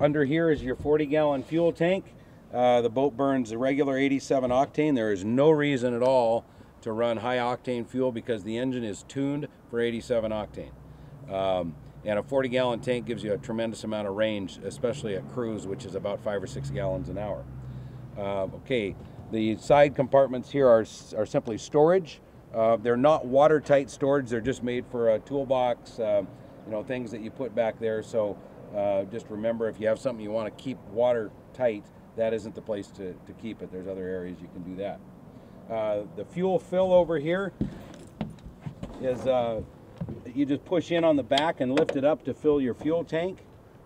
Under here is your 40-gallon fuel tank. The boat burns a regular 87 octane. There is no reason at all to run high octane fuel because the engine is tuned for 87 octane. And a 40-gallon tank gives you a tremendous amount of range, especially at cruise, which is about 5 or 6 gallons an hour. Okay, the side compartments here are simply storage. They're not watertight storage. They're just made for a toolbox, you know, things that you put back there. So just remember, if you have something you want to keep watertight, that isn't the place to keep it. There's other areas you can do that. The fuel fill over here is you just push in on the back and lift it up to fill your fuel tank.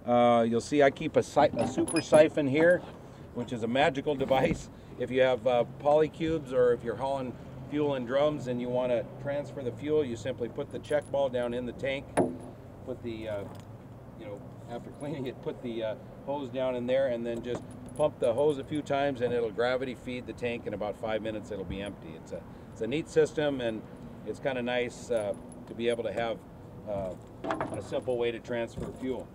You'll see I keep a super siphon here, which is a magical device. If you have polycubes or if you're hauling fuel in drums and you want to transfer the fuel, you simply put the check ball down in the tank, put the, you know, after cleaning it, put the hose down in there and then just pump the hose a few times and it'll gravity feed the tank. In about 5 minutes it'll be empty. It's a neat system, and it's kind of nice to be able to have a simple way to transfer fuel.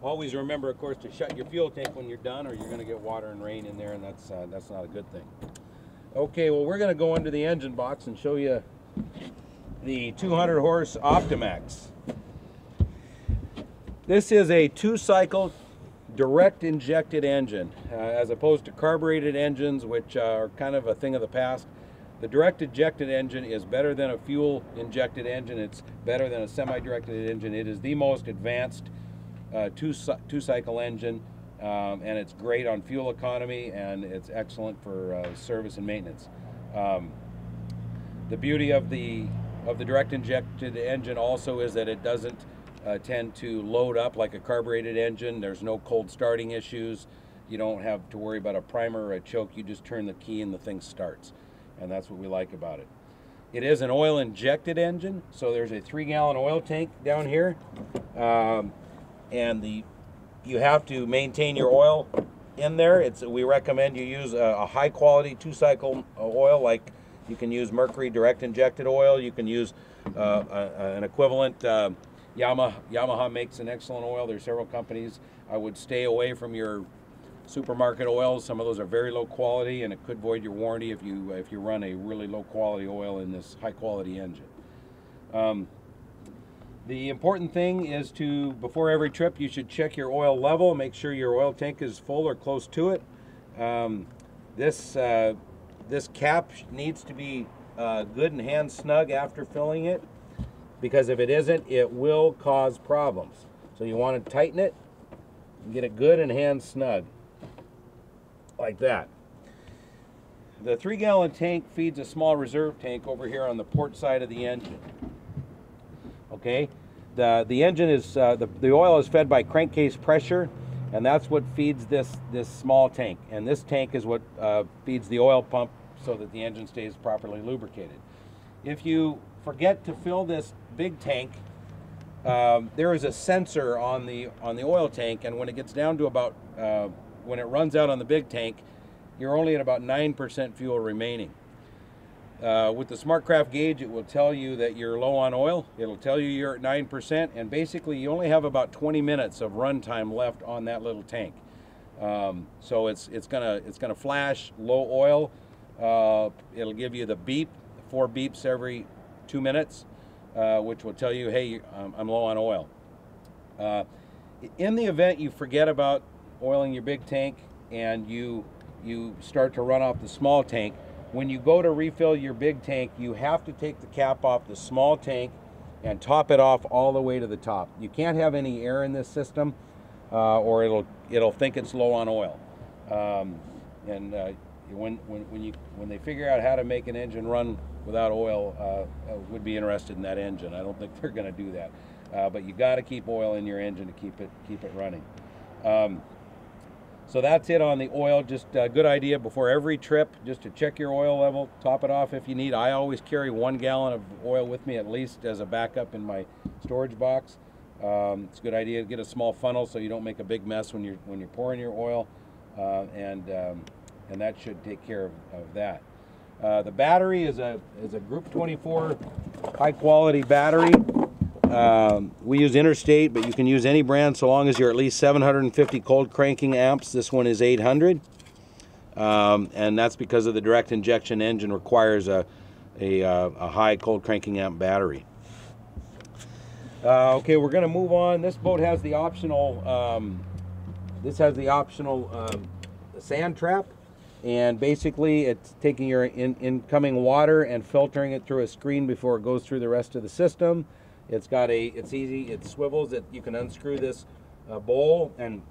Always remember, of course, to shut your fuel tank when you're done, or you're going to get water and rain in there, and that's not a good thing. Okay, well, we're going to go into the engine box and show you the 200 horse Optimax. This is a 2-cycle direct injected engine, as opposed to carbureted engines, which are kind of a thing of the past. The direct injected engine is better than a fuel injected engine. It's better than a semi-directed engine. It is the most advanced two-cycle engine, and it's great on fuel economy, and it's excellent for service and maintenance. The beauty of the direct injected engine also is that it doesn't tend to load up like a carbureted engine. There's no cold starting issues. You don't have to worry about a primer or a choke. You just turn the key and the thing starts, and that's what we like about it. It is an oil injected engine, so there's a 3-gallon oil tank down here, and you have to maintain your oil in there. We recommend you use a high quality 2-cycle oil, like you can use Mercury direct injected oil. You can use an equivalent. Yamaha makes an excellent oil. There's several companies. I would stay away from your supermarket oils. Some of those are very low quality, and it could void your warranty if you run a really low quality oil in this high quality engine. The important thing is before every trip, you should check your oil level, make sure your oil tank is full or close to it. This cap needs to be good and hand snug after filling it, because if it isn't, it will cause problems. So you want to tighten it and get it good and hand snug, like that. The 3-gallon tank feeds a small reserve tank over here on the port side of the engine. Okay, the engine is the oil is fed by crankcase pressure, and that's what feeds this small tank. And this tank is what feeds the oil pump so that the engine stays properly lubricated. If you forget to fill this big tank, there is a sensor on the oil tank, and when it gets down to about when it runs out on the big tank, you're only at about 9% fuel remaining. With the SmartCraft gauge, it will tell you that you're low on oil. It'll tell you you're at 9%, and basically you only have about 20 minutes of run time left on that little tank. So it's gonna flash low oil. It'll give you the beep, 4 beeps every 2 minutes, which will tell you, hey, I'm low on oil. In the event you forget about oiling your big tank and you start to run off the small tank, when you go to refill your big tank, you have to take the cap off the small tank and top it off all the way to the top. You can't have any air in this system, or it'll think it's low on oil. When they figure out how to make an engine run without oil, would be interested in that engine. I don't think they're going to do that, but you got to keep oil in your engine to keep it running. So that's it on the oil. Just a good idea before every trip, just to check your oil level, top it off if you need. I always carry 1 gallon of oil with me at least as a backup in my storage box. It's a good idea to get a small funnel so you don't make a big mess when you're pouring your oil, and that should take care of that. The battery is a Group 24 high quality battery. We use Interstate, but you can use any brand so long as you're at least 750 cold cranking amps. This one is 800. And that's because of the direct injection engine requires a high cold cranking amp battery. Okay, we're going to move on. This boat has the optional sand trap, and basically it's taking your incoming water and filtering it through a screen before it goes through the rest of the system. It's easy, it swivels, you can unscrew this bowl and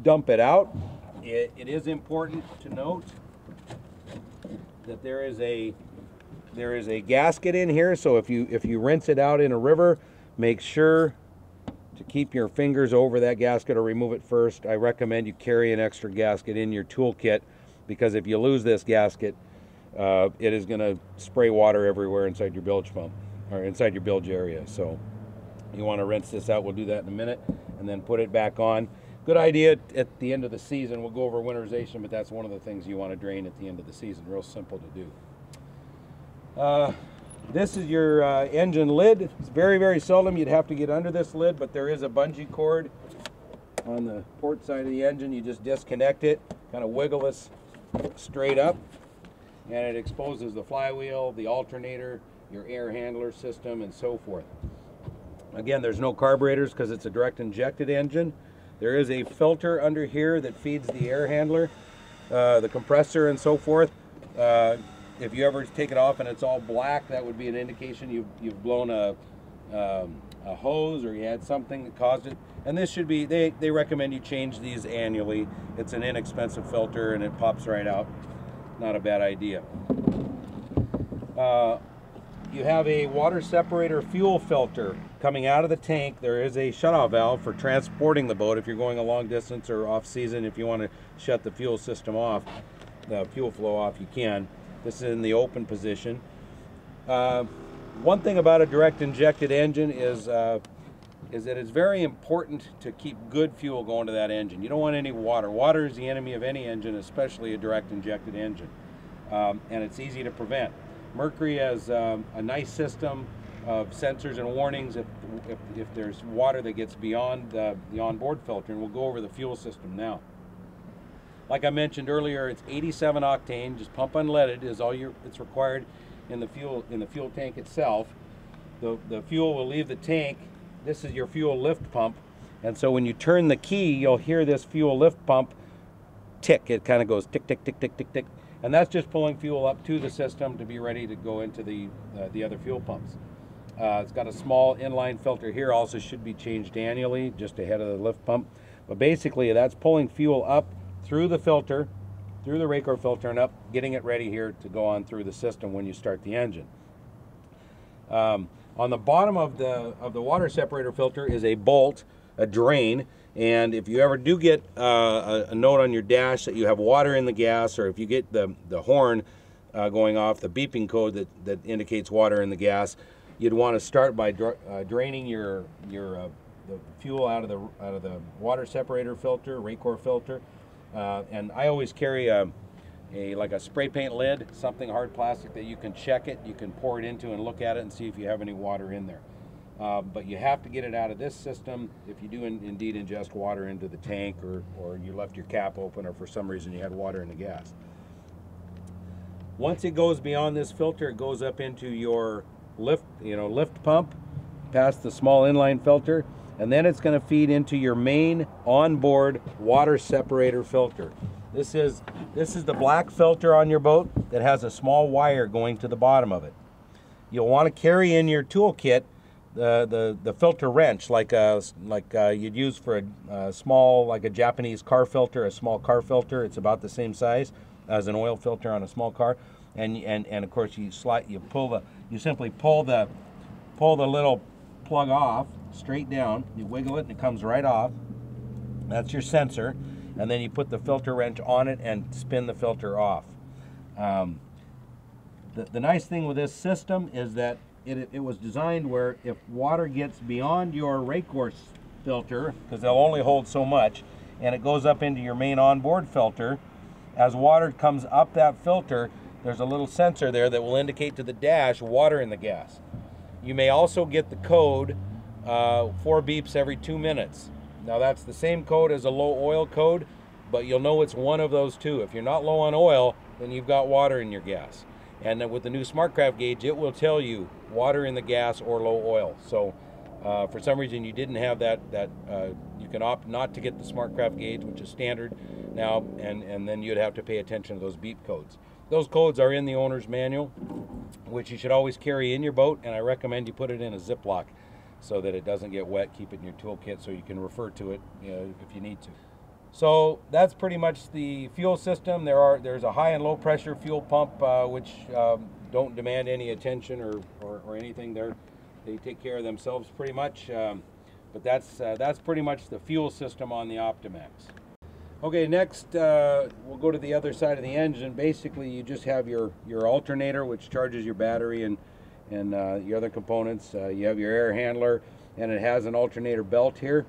dump it out. It is important to note that there is a gasket in here, so if you rinse it out in a river, make sure to keep your fingers over that gasket or remove it first. I recommend you carry an extra gasket in your toolkit, because if you lose this gasket, it is going to spray water everywhere inside your bilge pump or inside your bilge area. So you want to rinse this out. We'll do that in a minute, and then put it back on. Good idea at the end of the season. We'll go over winterization, but that's one of the things you want to drain at the end of the season. Real simple to do. This is your engine lid. It's very, very seldom you'd have to get under this lid, but there is a bungee cord on the port side of the engine. You just disconnect it, kind of wiggle this straight up, and it exposes the flywheel, the alternator, your air handler system, and so forth. Again, there's no carburetors because it's a direct injected engine. There is a filter under here that feeds the air handler, the compressor, and so forth. If you ever take it off and it's all black, that would be an indication you've blown a hose, or you had something that caused it. And this should be, they recommend you change these annually. It's an inexpensive filter and it pops right out. Not a bad idea. You have a water separator fuel filter coming out of the tank. There is a shutoff valve for transporting the boat if you're going a long distance or off season. If you want to shut the fuel system off, the fuel flow off, you can. This is in the open position. One thing about a direct injected engine is that it's very important to keep good fuel going to that engine. You don't want any water. Water is the enemy of any engine, especially a direct injected engine. And it's easy to prevent. Mercury has a nice system of sensors and warnings if there's water that gets beyond the onboard filter, and we'll go over the fuel system now. Like I mentioned earlier, it's 87 octane, just pump unleaded is all it's required in the fuel tank itself. The fuel will leave the tank. This is your fuel lift pump, and so when you turn the key, you'll hear this fuel lift pump tick. It kind of goes tick, tick, tick, tick, tick, tick, and that's just pulling fuel up to the system to be ready to go into the other fuel pumps. It's got a small inline filter here, also should be changed annually, just ahead of the lift pump. But basically, that's pulling fuel up through the filter, through the Raycor filter, and up, getting it ready here to go on through the system when you start the engine. On the bottom of the water separator filter is a bolt, a drain, and if you ever do get a note on your dash that you have water in the gas, or if you get the horn going off, the beeping code that indicates water in the gas, you'd want to start by draining the fuel out of the water separator filter, Raycor filter. And I always carry like a spray paint lid, something hard plastic that you can check it, you can pour it into and look at it and see if you have any water in there. But you have to get it out of this system if you do indeed ingest water into the tank, or you left your cap open, or for some reason you had water in the gas. Once it goes beyond this filter, it goes up into your lift pump, past the small inline filter, and then it's going to feed into your main onboard water separator filter. This is the black filter on your boat that has a small wire going to the bottom of it. You'll want to carry in your toolkit the filter wrench, like you'd use for a small, like a Japanese car filter, a small car filter. It's about the same size as an oil filter on a small car, and of course you simply pull the little plug off straight down. You wiggle it and it comes right off. That's your sensor, and then you put the filter wrench on it and spin the filter off. The nice thing with this system is that it was designed where if water gets beyond your Raycor filter, because they'll only hold so much, and it goes up into your main onboard filter, as water comes up that filter, there's a little sensor there that will indicate to the dash water in the gas. You may also get the code 4 beeps every 2 minutes. Now that's the same code as a low oil code, but you'll know it's one of those two. If you're not low on oil, then you've got water in your gas. And then with the new SmartCraft gauge, it will tell you water in the gas or low oil. So for some reason you didn't have that, you can opt not to get the SmartCraft gauge, which is standard now, and then you'd have to pay attention to those beep codes. Those codes are in the owner's manual, which you should always carry in your boat, and I recommend you put it in a Ziploc so that it doesn't get wet. Keep it in your toolkit so you can refer to it, if you need to. So that's pretty much the fuel system. There's a high and low pressure fuel pump, which don't demand any attention or anything. They take care of themselves pretty much. But that's pretty much the fuel system on the Optimax. Okay, next we'll go to the other side of the engine. Basically, you just have your alternator, which charges your battery and your other components. You have your air handler, and it has an alternator belt here.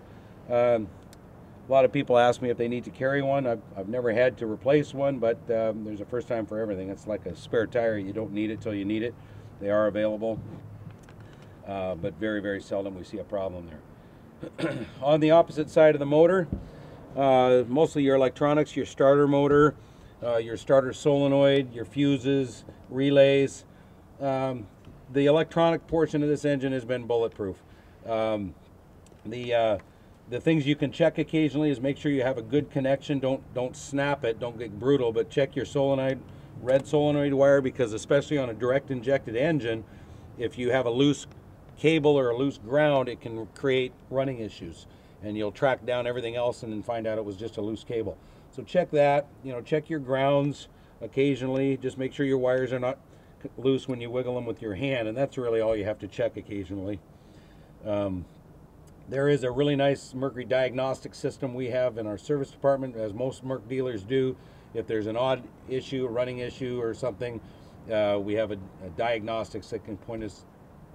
A lot of people ask me if they need to carry one. I've never had to replace one, but there's a first time for everything. It's like a spare tire. You don't need it till you need it. They are available, but very, very seldom we see a problem there. On the opposite side of the motor, mostly your electronics, your starter motor, your starter solenoid, your fuses, relays. The electronic portion of this engine has been bulletproof. The things you can check occasionally is make sure you have a good connection. Don't snap it, don't get brutal, but check your solenoid, red solenoid wire, because especially on a direct injected engine, if you have a loose cable or a loose ground, it can create running issues, and you'll track down everything else and then find out it was just a loose cable. So check that, check your grounds occasionally. Just make sure your wires are not loose when you wiggle them with your hand, and that's really all you have to check occasionally. There is a really nice Mercury diagnostic system we have in our service department, as most Merc dealers do. If there's an odd issue, a running issue or something, we have a diagnostics that can point us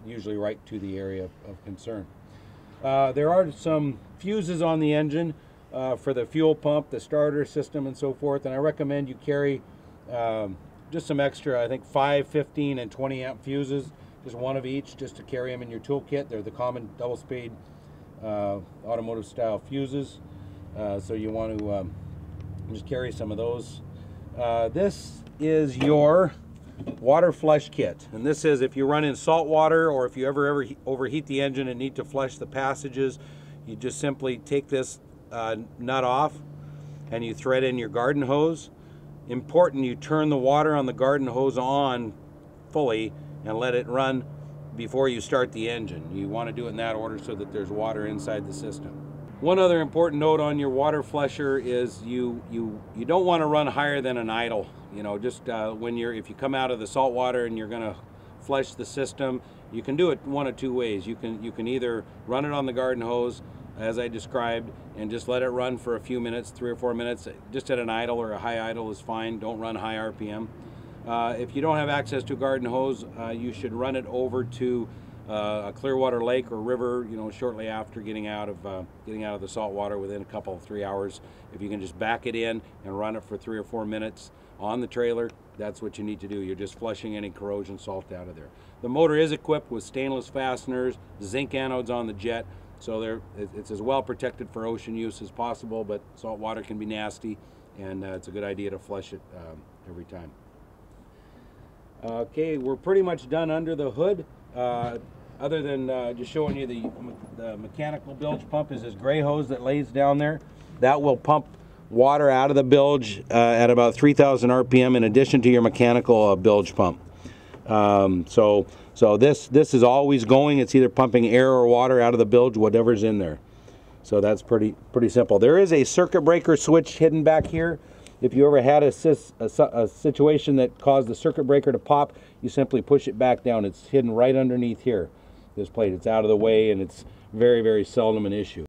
usually right to the area of concern. There are some fuses on the engine for the fuel pump, the starter system, and so forth, and I recommend you carry just some extra, I think 5, 15, and 20 amp fuses, just one of each, just to carry them in your toolkit. They're the common double speed automotive style fuses, so you want to just carry some of those. This is your water flush kit, and this is if you run in salt water or if you ever overheat the engine and need to flush the passages, you just simply take this nut off and you thread in your garden hose. Important, you turn the water on the garden hose on fully and let it run before you start the engine. You want to do it in that order so that there's water inside the system. One other important note on your water flusher is you don't want to run higher than an idle. Just if you come out of the salt water and you're going to flush the system, you can do it one of two ways. You can either run it on the garden hose as I described and just let it run for a few minutes, 3 or 4 minutes, just at an idle or a high idle is fine. Don't run high RPM. If you don't have access to a garden hose, you should run it over to a Clearwater lake or river, shortly after getting out of the salt water, within a couple, 3 hours. If you can just back it in and run it for 3 or 4 minutes on the trailer, that's what you need to do. You're just flushing any corrosion salt out of there. The motor is equipped with stainless fasteners, zinc anodes on the jet, so it's as well protected for ocean use as possible, but salt water can be nasty, and it's a good idea to flush it every time. Okay, we're pretty much done under the hood. Other than just showing you the mechanical bilge pump is this gray hose that lays down there. That will pump water out of the bilge at about 3,000 RPM in addition to your mechanical bilge pump. So this is always going. It's either pumping air or water out of the bilge, whatever's in there. So that's pretty simple. There is a circuit breaker switch hidden back here. If you ever had a situation that caused the circuit breaker to pop, you simply push it back down. It's hidden right underneath here, this plate. It's out of the way, and it's very, very seldom an issue.